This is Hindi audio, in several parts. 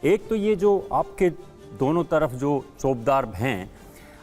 एक तो ये जो आपके दोनों तरफ जो चौबदार हैं,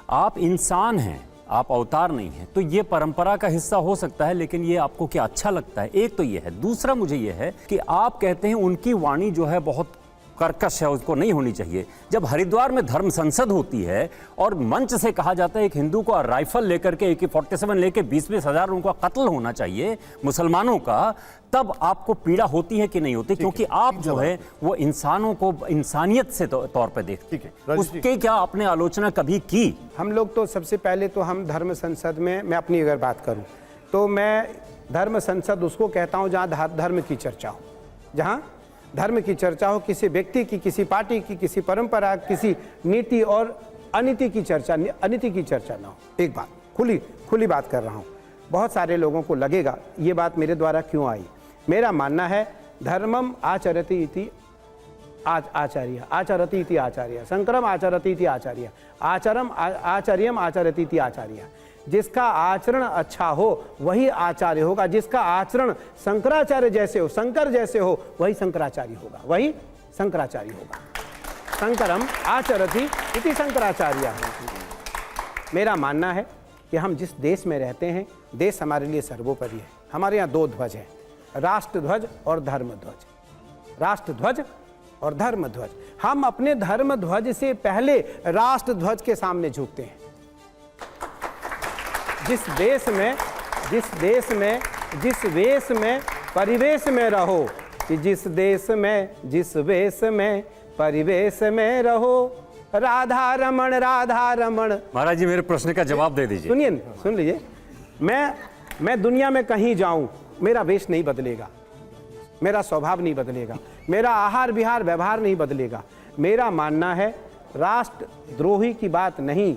आप इंसान हैं, आप अवतार नहीं हैं, तो ये परंपरा का हिस्सा हो सकता है, लेकिन ये आपको क्या अच्छा लगता है? एक तो ये है। दूसरा मुझे ये है कि आप कहते हैं उनकी वाणी जो है बहुत कर्कश है, उसको नहीं होनी चाहिए। जब हरिद्वार में धर्म संसद होती है और मंच से कहा जाता है एक हिंदू को राइफल लेकर के AK-47 लेके 20-20 हजार उनका कत्ल होना चाहिए मुसलमानों का, तब आपको पीड़ा होती है कि नहीं होती? क्योंकि आप जो है वो इंसानों को इंसानियत से तौर पे देखते हैं। उसके क्या आपने आलोचना कभी की? हम लोग तो सबसे पहले तो हम धर्म संसद में, मैं अपनी अगर बात करूं तो मैं धर्म संसद उसको कहता हूं जहां धर्म की चर्चा हो, जहां धर्म की चर्चा हो, किसी व्यक्ति की, किसी पार्टी की, किसी परंपरा, किसी नीति और अनीति की चर्चा, अनीति की चर्चा ना हो। एक बात खुली बात कर रहा हूँ। बहुत सारे लोगों को लगेगा ये बात मेरे द्वारा क्यों आई। मेरा मानना है धर्मम आचरति इति आचार्य, आचरति इति आचार्य, संकरम आचरति इति आचार्य, आचर्यम आचरति इति आचार्य। जिसका आचरण अच्छा हो वही आचार्य होगा, जिसका आचरण शंकराचार्य जैसे हो, शंकर जैसे हो, वही शंकराचार्य होगा, वही शंकराचार्य होगा। शंकरम आचरति इति शंकराचार्य। मेरा मानना है कि हम जिस देश में रहते हैं, देश हमारे लिए सर्वोपरि है। हमारे यहाँ दो ध्वज है, राष्ट्र ध्वज और धर्म ध्वज। राष्ट्र ध्वज और धर्म ध्वज। हम अपने धर्म ध्वज से पहले राष्ट्र ध्वज के सामने झुकते हैं। जिस वेश में परिवेश में रहो, कि जिस देश में जिस वेश में परिवेश में रहो, राधा रमण राधा रमण। महाराज जी मेरे प्रश्न का जवाब दे दीजिए। सुनिए, सुन लीजिए। मैं दुनिया में कहीं जाऊं, मेरा वेश नहीं बदलेगा, मेरा स्वभाव नहीं बदलेगा, मेरा आहार विहार व्यवहार नहीं बदलेगा। मेरा मानना है राष्ट्रद्रोही की बात नहीं।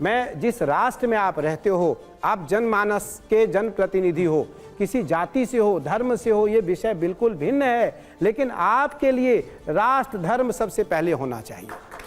मैं जिस राष्ट्र में आप रहते हो, आप जनमानस के जनप्रतिनिधि हो, किसी जाति से हो, धर्म से हो, ये विषय बिल्कुल भिन्न है, लेकिन आपके लिए राष्ट्र धर्म सबसे पहले होना चाहिए।